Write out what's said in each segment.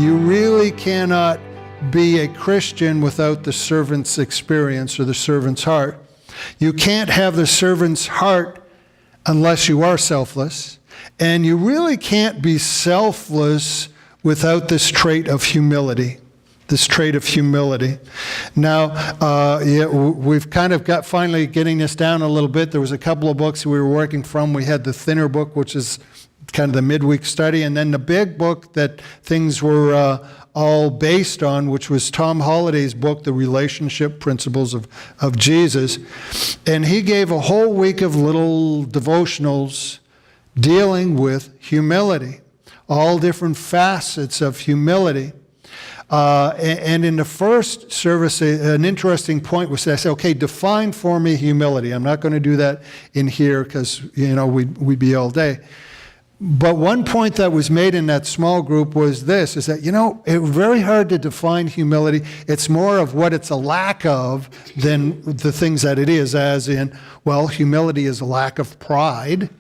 You really cannot be a Christian without the servant's experience or the servant's heart. You can't have the servant's heart unless you are selfless. And you really can't be selfless without this trait of humility. This trait of humility. Now, we've kind of got finally getting this down a little bit. There was a couple of books we were working from. We had the thinner book, which is kind of the midweek study, and then the big book that things were all based on, which was Tom Holliday's book, The Relationship Principles of Jesus. And he gave a whole week of little devotionals dealing with humility, all different facets of humility. And in the first service, an interesting point was I said, okay, define for me humility. I'm not going to do that in here because, we'd be all day. But one point that was made in that small group was this, is that, it's very hard to define humility. It's more of what it's a lack of than the things that it is, as in, well, humility is a lack of pride.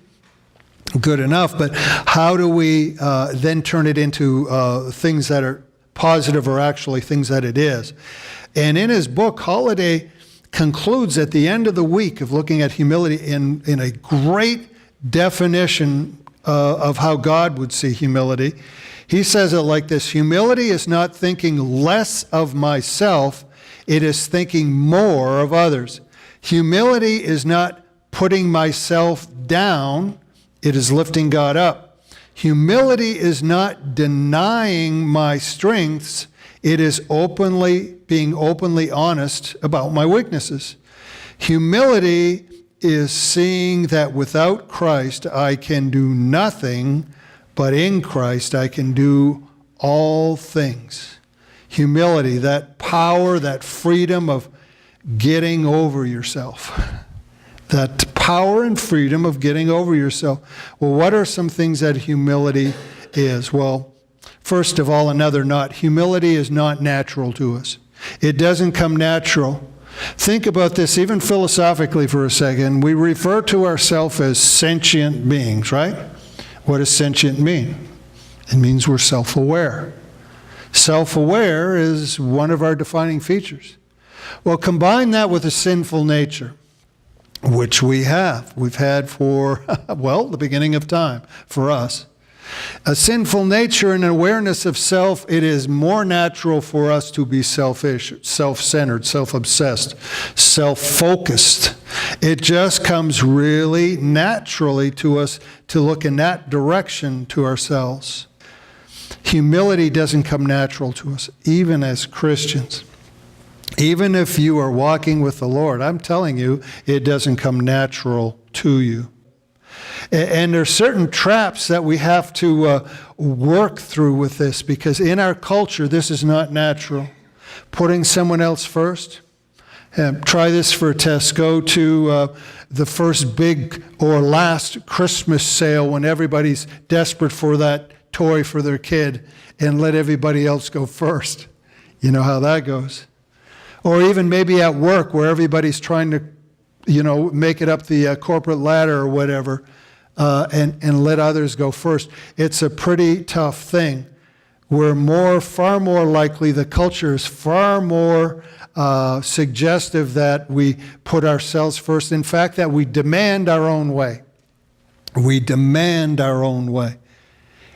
Good enough, but how do we then turn it into things that are positive or actually things that it is? And in his book, Holliday concludes at the end of the week of looking at humility in a great definition of how God would see humility. He says it like this: humility is not thinking less of myself, it is thinking more of others. Humility is not putting myself down, it is lifting God up. Humility is not denying my strengths, it is being openly honest about my weaknesses. Humility is seeing that without Christ I can do nothing, but in Christ I can do all things. Humility, that power, that freedom of getting over yourself. That power and freedom of getting over yourself. Well, what are some things that humility is? Well, first of all, humility is not natural to us. It doesn't come natural. Think about this even philosophically for a second. We refer to ourselves as sentient beings, right? What does sentient mean? It means we're self-aware. Self-aware is one of our defining features. Well, combine that with a sinful nature, which we've had for, the beginning of time for us. A sinful nature and awareness of self, it is more natural for us to be selfish, self-centered, self-obsessed, self-focused. It just comes really naturally to us to look in that direction to ourselves. Humility doesn't come natural to us, even as Christians. Even if you are walking with the Lord, I'm telling you, it doesn't come natural to you. And there are certain traps that we have to work through with this, because in our culture, this is not natural. Putting someone else first. Try this for a test. Go to the first big or last Christmas sale when everybody's desperate for that toy for their kid, and let everybody else go first. You know how that goes. Or even maybe at work where everybody's trying to, make it up the corporate ladder or whatever, and let others go first. It's a pretty tough thing. We're far more likely, the culture is far more suggestive that we put ourselves first. In fact, that we demand our own way. We demand our own way.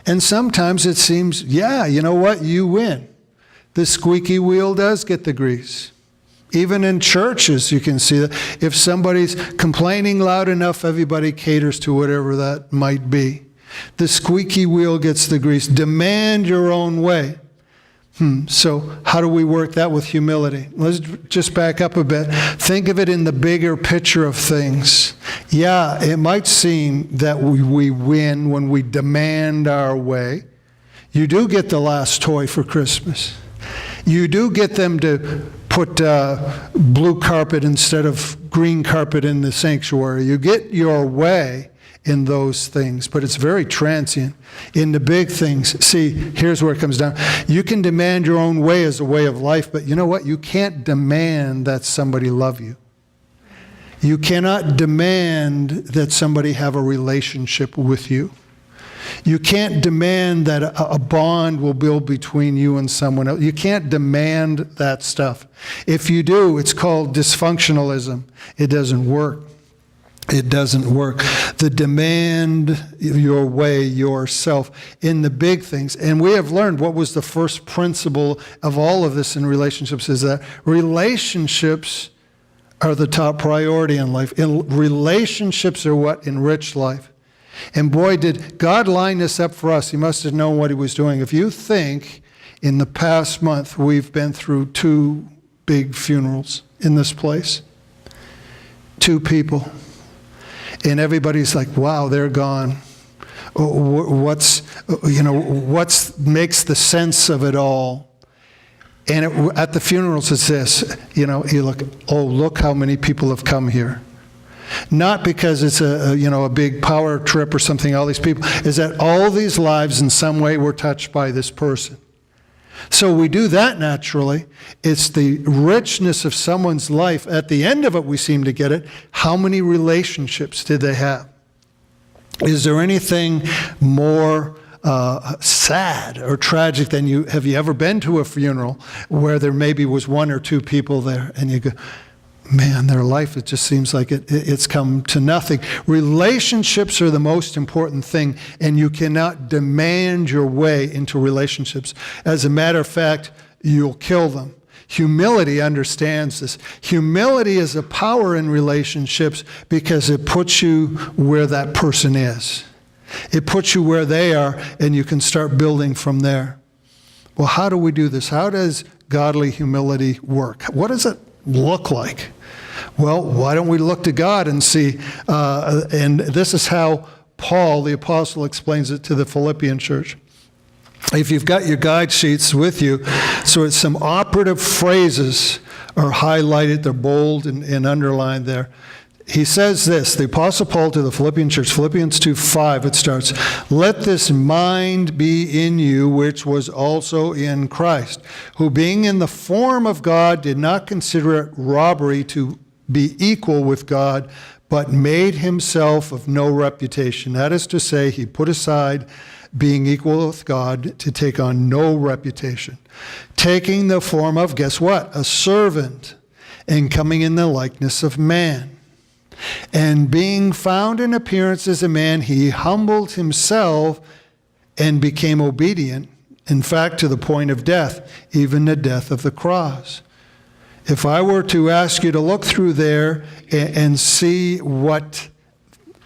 And sometimes it seems, you know what, you win. The squeaky wheel does get the grease. Even in churches, you can see that. If somebody's complaining loud enough, everybody caters to whatever that might be. The squeaky wheel gets the grease. Demand your own way. So how do we work that with humility? Let's just back up a bit. Think of it in the bigger picture of things. Yeah, it might seem that we win when we demand our way. You do get the last toy for Christmas. You do get them to put blue carpet instead of green carpet in the sanctuary. You get your way in those things, but it's very transient. In the big things, see, here's where it comes down. You can demand your own way as a way of life, but you know what? You can't demand that somebody love you. You cannot demand that somebody have a relationship with you. You can't demand that a bond will build between you and someone else. You can't demand that stuff. If you do, it's called dysfunctionalism. It doesn't work. It doesn't work. The demand your way, yourself, in the big things. And we have learned what was the first principle of all of this in relationships is that relationships are the top priority in life. Relationships are what enrich life. And boy, did God line this up for us. He must have known what he was doing. If you think in the past month we've been through 2 big funerals in this place, 2 people. And everybody's like, wow, they're gone. What makes the sense of it all? And at the funerals it's this, you look how many people have come here. Not because it's a big power trip or something, all these people, is that all these lives in some way were touched by this person. So we do that naturally. It's the richness of someone's life. At the end of it, we seem to get it. How many relationships did they have? Is there anything more sad or tragic than have you ever been to a funeral where there maybe was 1 or 2 people there and you go, man, their life, it just seems like it's come to nothing. Relationships are the most important thing, and you cannot demand your way into relationships. As a matter of fact, you'll kill them. Humility understands this. Humility is a power in relationships because it puts you where that person is. It puts you where they are, and you can start building from there. Well, how do we do this? How does godly humility work? What does it look like? Well, why don't we look to God and see, and this is how Paul, the apostle, explains it to the Philippian church. If you've got your guide sheets with you, so it's some operative phrases are highlighted, they're bold and underlined there. He says this, the Apostle Paul to the Philippian church, Philippians 2:5, it starts, "Let this mind be in you, which was also in Christ, who being in the form of God did not consider it robbery to be equal with God, but made himself of no reputation." That is to say, he put aside being equal with God to take on no reputation. Taking the form of, guess what? A servant, and coming in the likeness of man. And being found in appearance as a man, he humbled himself and became obedient, in fact, to the point of death, even the death of the cross. If I were to ask you to look through there and see what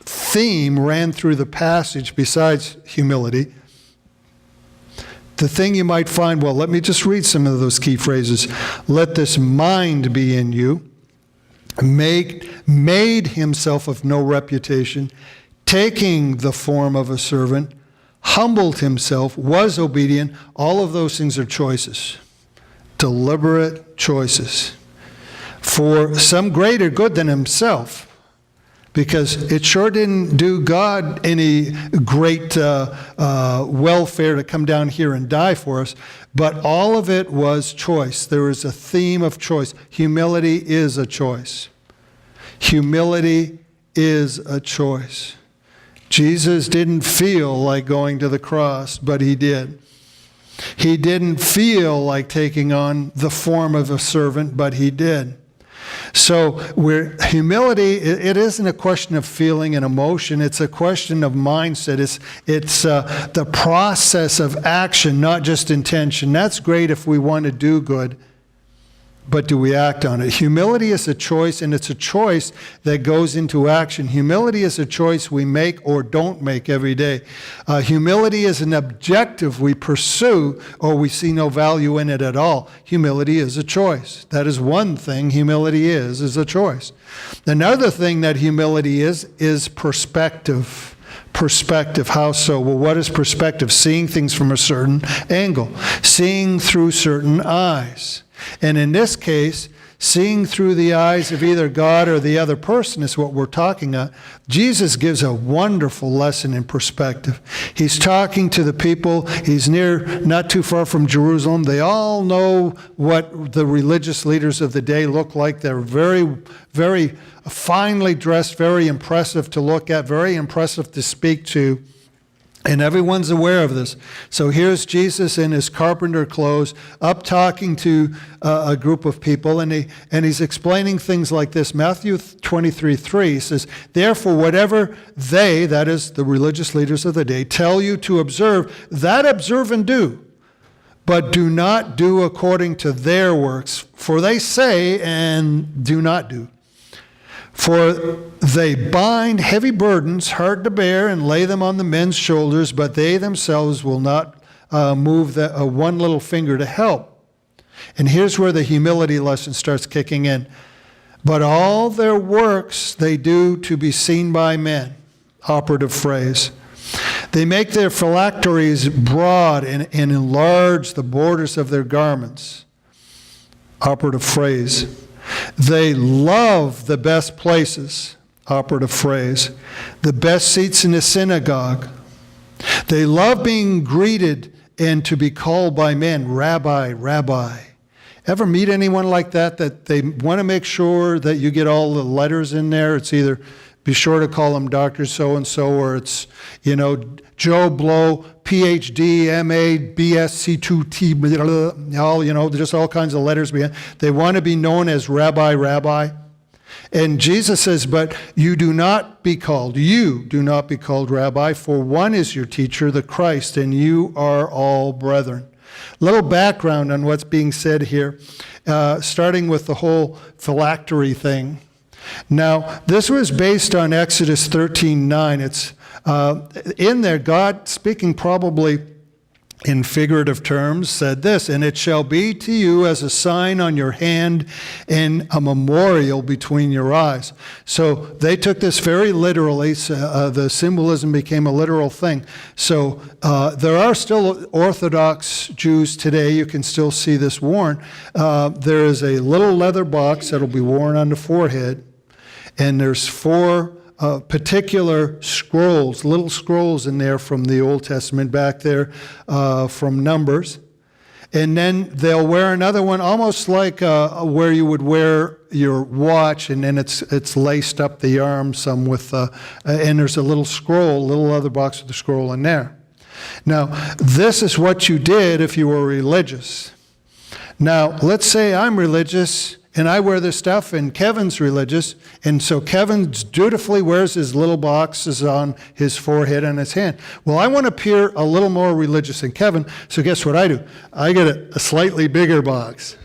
theme ran through the passage besides humility, the thing you might find, well, let me just read some of those key phrases. Let this mind be in you. Made himself of no reputation, taking the form of a servant, humbled himself, was obedient. All of those things are choices, deliberate choices for some greater good than himself, because it sure didn't do God any great welfare to come down here and die for us, but all of it was choice. There is a theme of choice. Humility is a choice. Humility is a choice. Jesus didn't feel like going to the cross, but he did. He didn't feel like taking on the form of a servant, but he did. So humility, it isn't a question of feeling and emotion. It's a question of mindset. It's the process of action, not just intention. That's great if we want to do good, but do we act on it? Humility is a choice, and it's a choice that goes into action. Humility is a choice we make or don't make every day. Humility is an objective we pursue or we see no value in it at all. Humility is a choice. That is one thing humility is a choice. Another thing that humility is perspective. Perspective, how so? Well, what is perspective? Seeing things from a certain angle, seeing through certain eyes. And in this case, seeing through the eyes of either God or the other person is what we're talking about. Jesus gives a wonderful lesson in perspective. He's talking to the people. He's not too far from Jerusalem. They all know what the religious leaders of the day look like. They're very, very finely dressed, very impressive to look at, very impressive to speak to. And everyone's aware of this. So here's Jesus in his carpenter clothes, up talking to a group of people, and he's explaining things like this. Matthew 23:3 says, "Therefore, whatever they," that is the religious leaders of the day, "tell you to observe, that observe and do. But do not do according to their works, for they say and do not do. For they bind heavy burdens, hard to bear, and lay them on the men's shoulders, but they themselves will not move one little finger to help." And here's where the humility lesson starts kicking in. "But all their works they do to be seen by men." Operative phrase. "They make their phylacteries broad and enlarge the borders of their garments." Operative phrase. "They love the best places." Operative phrase. "The best seats in the synagogue. They love being greeted and to be called by men, Rabbi, Rabbi." Ever meet anyone like that they want to make sure that you get all the letters in there? It's either be sure to call them Dr. So-and-so, or it's, Joe Blow, PhD, MA, BSc2T, just all kinds of letters behind. They want to be known as Rabbi, Rabbi. And Jesus says, "But you do not be called Rabbi, for one is your teacher, the Christ, and you are all brethren." Little background on what's being said here, starting with the whole phylactery thing. Now, this was based on Exodus 13:9. It's in there, God, speaking probably in figurative terms, said this, "And it shall be to you as a sign on your hand and a memorial between your eyes." So they took this very literally. The symbolism became a literal thing. So there are still Orthodox Jews today. You can still see this worn. There is a little leather box that'll be worn on the forehead. And there's 4 particular scrolls, little scrolls in there from the Old Testament back there from Numbers. And then they'll wear another one almost like where you would wear your watch, and then it's laced up the arm some with, and there's a little scroll, little leather box with a scroll in there. Now, this is what you did if you were religious. Now, let's say I'm religious, and I wear this stuff, and Kevin's religious, and so Kevin dutifully wears his little boxes on his forehead and his hand. Well, I want to appear a little more religious than Kevin, so guess what I do? I get a slightly bigger box.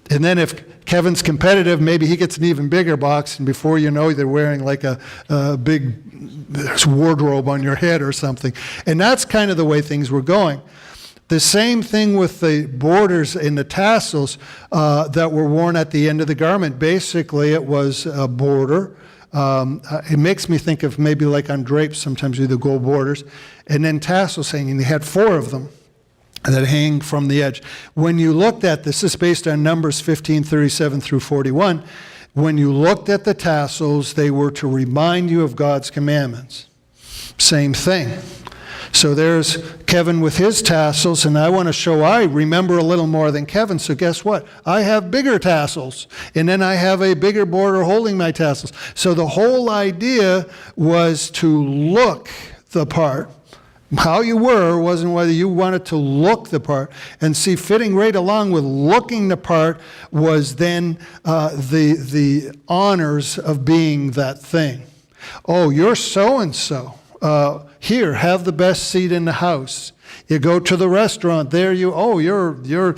And then if Kevin's competitive, maybe he gets an even bigger box, and before you know, they're wearing like a big wardrobe on your head or something. And that's kind of the way things were going. The same thing with the borders and the tassels that were worn at the end of the garment. Basically, it was a border. It makes me think of maybe like on drapes, sometimes you do the gold borders, and then tassels hanging. They had 4 of them that hang from the edge. When you looked at this is based on Numbers 15:37 through 41. When you looked at the tassels, they were to remind you of God's commandments. Same thing. So there's Kevin with his tassels, and I want to show I remember a little more than Kevin. So guess what? I have bigger tassels, and then I have a bigger border holding my tassels. So the whole idea was to look the part. How you were wasn't whether you wanted to look the part. And see, fitting right along with looking the part was then the honors of being that thing. Oh, you're so-and-so. Here, have the best seat in the house. You go to the restaurant, there you're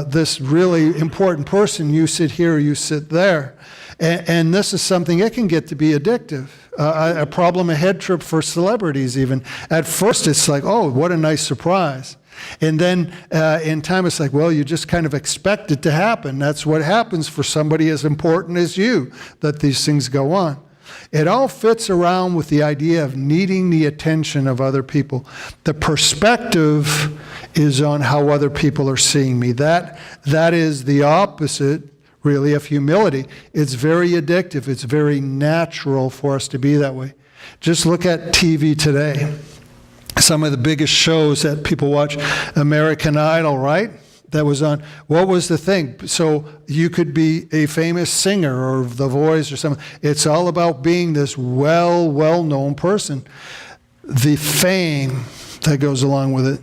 this really important person. You sit here, you sit there. And this is something, it can get to be addictive. A problem, a head trip for celebrities even. At first it's like, oh, what a nice surprise. And then in time it's like, well, you just kind of expect it to happen. That's what happens for somebody as important as you, that these things go on. It all fits around with the idea of needing the attention of other people. The perspective is on how other people are seeing me. That is the opposite, really, of humility. It's very addictive. It's very natural for us to be that way. Just look at TV today. Some of the biggest shows that people watch, American Idol, right? That was on, what was the thing? So you could be a famous singer or The Voice or something. It's all about being this well-known person. the fame that goes along with it.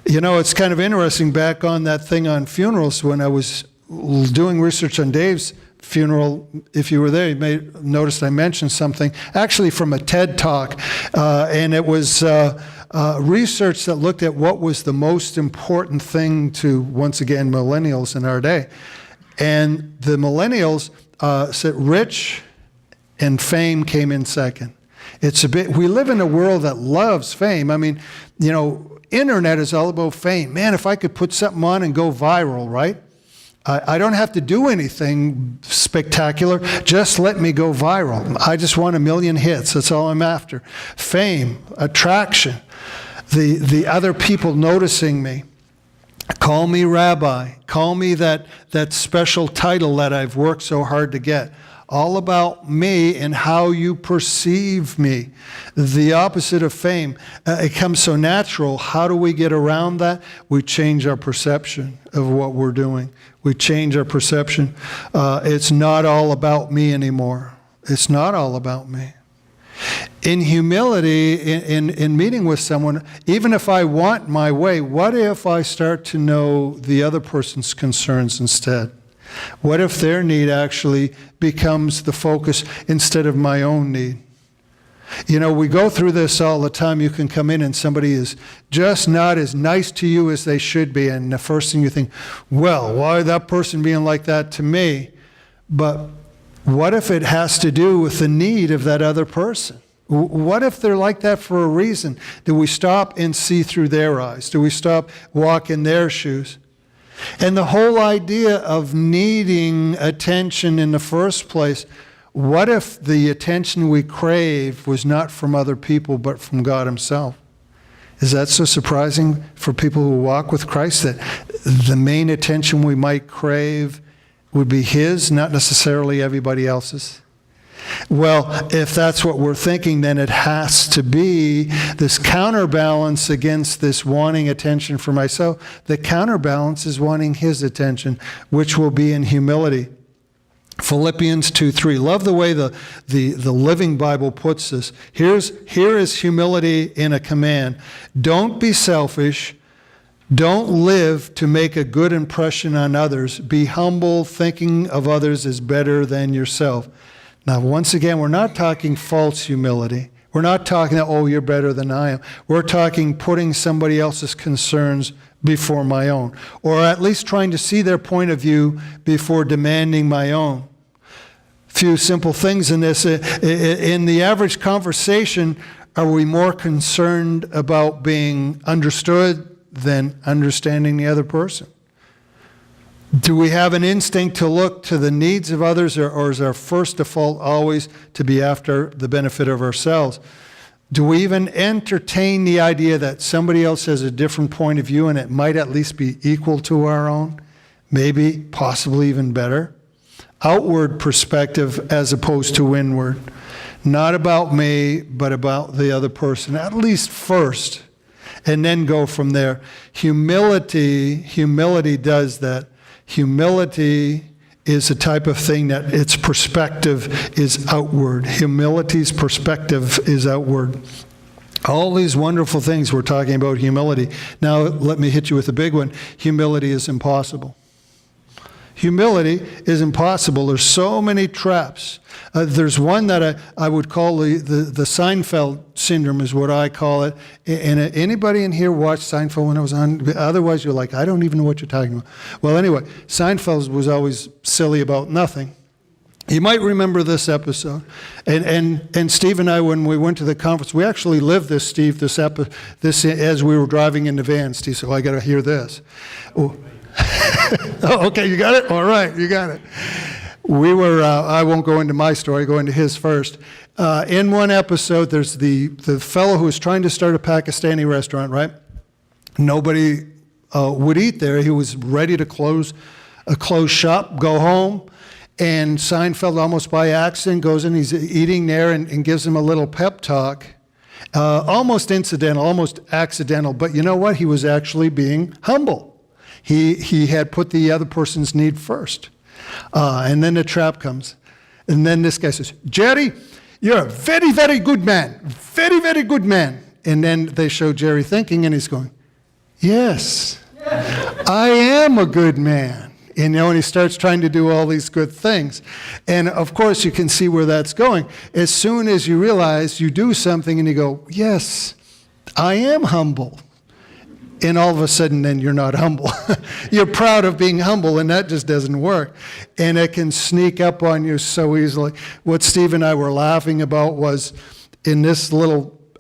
You know, it's kind of interesting, back on that thing on funerals, when I was doing research on Dave's funeral, if you were there, you may notice I mentioned something, actually from a TED Talk, and it was research that looked at what was the most important thing to, once again, millennials in our day. And the millennials said rich and fame came in second. It's a bit, we live in a world that loves fame. I mean, you know, internet is all about fame. Man, if I could put something on and go viral, right? I don't have to do anything spectacular. Just let me go viral. I just want 1 million hits. That's all I'm after. Fame, attraction, the other people noticing me. Call me rabbi. Call me that special title that I've worked so hard to get. All about me and how you perceive me. The opposite of fame. It comes so natural. How do we get around that? We change our perception of what we're doing. We change our perception. It's not all about me anymore. It's not all about me. In humility, in meeting with someone, even if I want my way, what if I start to know the other person's concerns instead? What if their need actually becomes the focus instead of my own need? You know, we go through this all the time. You can come in and somebody is just not as nice to you as they should be, and the first thing you think, well, why that person being like that to me? But what if it has to do with the need of that other person? What if they're like that for a reason? Do we stop and see through their eyes? Do we stop, walk in their shoes? And the whole idea of needing attention in the first place, what if the attention we crave was not from other people but from God himself? Is that so surprising for people who walk with Christ, that the main attention we might crave would be his, not necessarily everybody else's? Well, if that's what we're thinking, then it has to be this counterbalance against this wanting attention for myself. The counterbalance is wanting his attention, which will be in humility. Philippians 2:3. Love the way the Living Bible puts this. Here is humility in a command. Don't be selfish. Don't live to make a good impression on others. Be humble, thinking of others as better than yourself. Now, once again, we're not talking false humility. We're not talking that, oh, you're better than I am. We're talking putting somebody else's concerns before my own, or at least trying to see their point of view before demanding my own. Few simple things in this. In the average conversation, are we more concerned about being understood than understanding the other person? Do we have an instinct to look to the needs of others, or is our first default always to be after the benefit of ourselves? Do we even entertain the idea that somebody else has a different point of view and it might at least be equal to our own? Maybe, possibly even better? Outward perspective as opposed to inward. Not about me, but about the other person, at least first, and then go from there. Humility does that. Humility is a type of thing that its perspective is outward. Humility's perspective is outward. All these wonderful things we're talking about humility. Now let me hit you with a big one. Humility is impossible. Humility is impossible. There's so many traps. There's one that I would call the Seinfeld syndrome is what I call it. And anybody in here watched Seinfeld when it was on? Otherwise, you're like, I don't even know what you're talking about. Well, anyway, Seinfeld was always silly about nothing. You might remember this episode. And Steve and I, when we went to the conference, we actually lived this, Steve, this as we were driving in the van. Steve said, well, I got to hear this. Oh. Oh, okay, you got it? All right, you got it. We were, I won't go into my story, go into his first. In one episode, there's the fellow who was trying to start a Pakistani restaurant, right? Nobody would eat there. He was ready to close shop, go home. And Seinfeld, almost by accident, goes in, he's eating there and gives him a little pep talk. Almost incidental, almost accidental, but you know what? He was actually being humble. He had put the other person's need first. And then the trap comes. And then this guy says, Jerry, you're a very, very good man. Very, very good man. And then they show Jerry thinking, and he's going, yes, I am a good man. And he starts trying to do all these good things. And of course, you can see where that's going. As soon as you realize you do something and you go, yes, I am humble. And all of a sudden, then you're not humble. You're proud of being humble, and that just doesn't work. And it can sneak up on you so easily. What Steve and I were laughing about was in this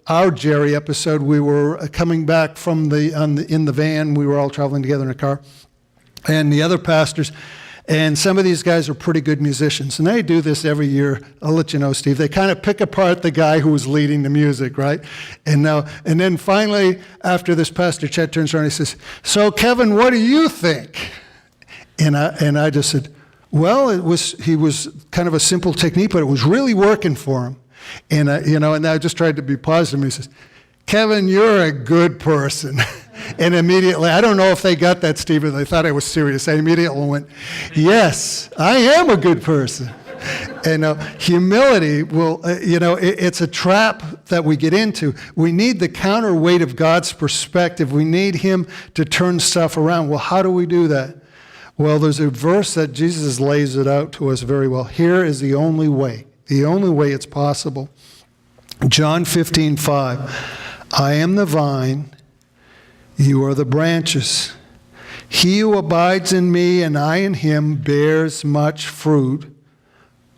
our Jerry episode, we were coming back from in the van. We were all traveling together in a car. And the other pastors, and some of these guys are pretty good musicians. And they do this every year. I'll let you know, Steve. They kind of pick apart the guy who was leading the music, right? And then finally, after this, Pastor Chet turns around and he says, so Kevin, what do you think? And I just said, well, he was kind of a simple technique, but it was really working for him. And I just tried to be positive. He says, Kevin, you're a good person. And immediately, I don't know if they got that, Stephen. They thought I was serious. I immediately went, yes, I am a good person. And humility will, it's a trap that we get into. We need the counterweight of God's perspective. We need him to turn stuff around. Well, how do we do that? Well, there's a verse that Jesus lays it out to us very well. Here is the only way it's possible. John 15:5. I am the vine, you are the branches. He who abides in me and I in him bears much fruit,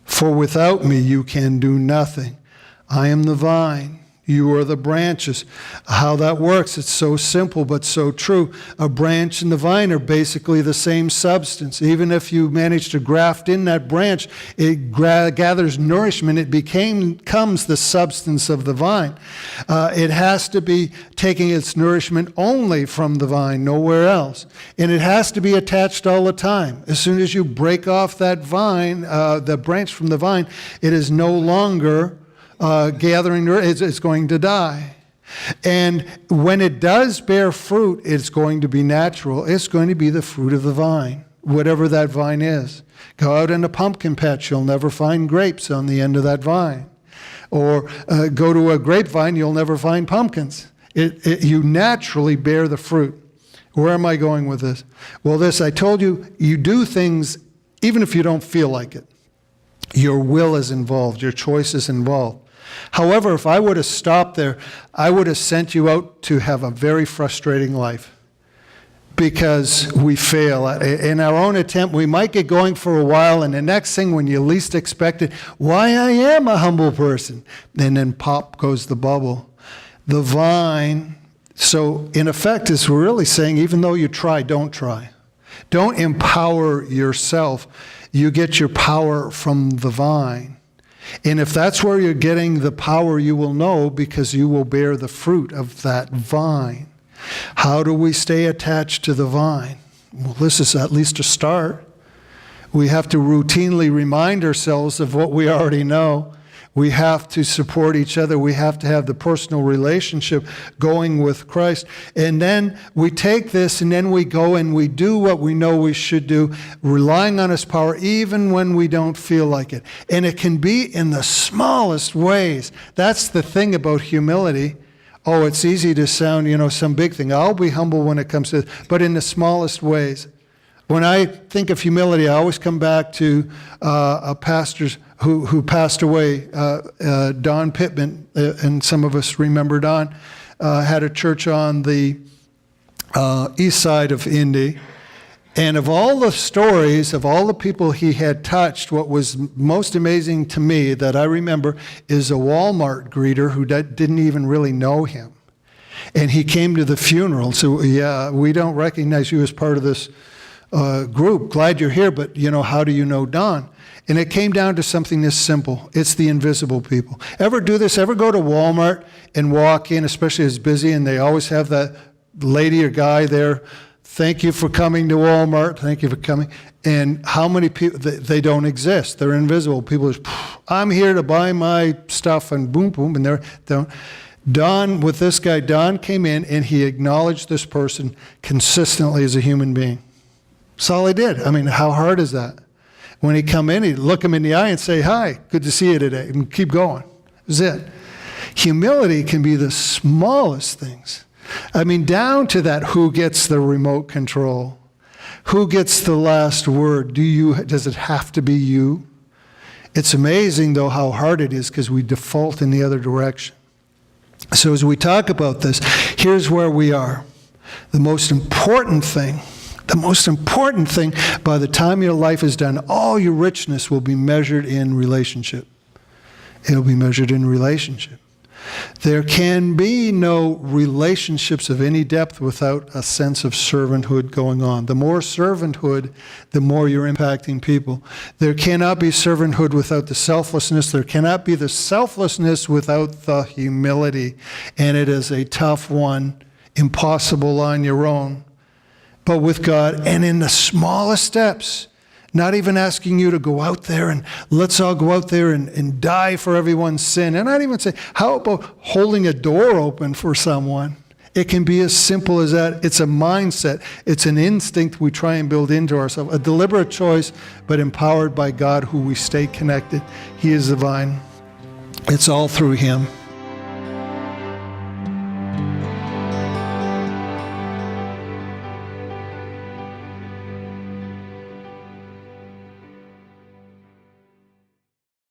for without me you can do nothing. I am the vine, you are the branches. How that works, it's so simple but so true. A branch and the vine are basically the same substance. Even if you manage to graft in that branch, it gathers nourishment. It becomes the substance of the vine. It has to be taking its nourishment only from the vine, nowhere else. And it has to be attached all the time. As soon as you break off that vine, the branch from the vine, it is no longer gathering, it's going to die. And when it does bear fruit, it's going to be natural. It's going to be the fruit of the vine, whatever that vine is. Go out in a pumpkin patch, you'll never find grapes on the end of that vine. Or go to a grapevine, you'll never find pumpkins. You naturally bear the fruit. Where am I going with this? Well, I told you, you do things even if you don't feel like it. Your will is involved. Your choice is involved. However, if I would have stopped there, I would have sent you out to have a very frustrating life, because we fail. In our own attempt, we might get going for a while, and the next thing, when you least expect it, why, I am a humble person. And then pop goes the bubble. The vine, so in effect, is really saying, even though you try, don't try. Don't empower yourself. You get your power from the vine. And if that's where you're getting the power, you will know, because you will bear the fruit of that vine. How do we stay attached to the vine? Well, this is at least a start. We have to routinely remind ourselves of what we already know. We have to support each other. We have to have the personal relationship going with Christ. And then we take this and then we go and we do what we know we should do, relying on His power even when we don't feel like it. And it can be in the smallest ways. That's the thing about humility. Oh, it's easy to sound, some big thing. I'll be humble when it comes to this, but in the smallest ways. When I think of humility, I always come back to a pastor who passed away, Don Pittman, and some of us remember Don, had a church on the east side of Indy. And of all the stories, of all the people he had touched, what was most amazing to me that I remember is a Walmart greeter who didn't even really know him. And he came to the funeral. So, yeah, we don't recognize you as part of this group. Glad you're here, but, how do you know Don? And it came down to something this simple. It's the invisible people. Ever do this? Ever go to Walmart and walk in, especially as busy, and they always have that lady or guy there, thank you for coming to Walmart, thank you for coming. And how many people, they don't exist. They're invisible. People just, I'm here to buy my stuff, and boom, boom, and they're don't. Don, with this guy, Don came in and he acknowledged this person consistently as a human being. That's all he did. I mean, how hard is that? When he come in, he'd look him in the eye and say, hi, good to see you today, and keep going. That was it. Humility can be the smallest things. I mean, down to that, who gets the remote control? Who gets the last word? Does it have to be you? It's amazing, though, how hard it is because we default in the other direction. So as we talk about this, here's where we are. The most important thing, by the time your life is done, all your richness will be measured in relationship. It'll be measured in relationship. There can be no relationships of any depth without a sense of servanthood going on. The more servanthood, the more you're impacting people. There cannot be servanthood without the selflessness. There cannot be the selflessness without the humility. And it is a tough one, impossible on your own. But with God, and in the smallest steps, not even asking you to go out there and let's all go out there and die for everyone's sin. And not even say, how about holding a door open for someone? It can be as simple as that. It's a mindset. It's an instinct we try and build into ourselves. A deliberate choice, but empowered by God, who we stay connected. He is the vine. It's all through him.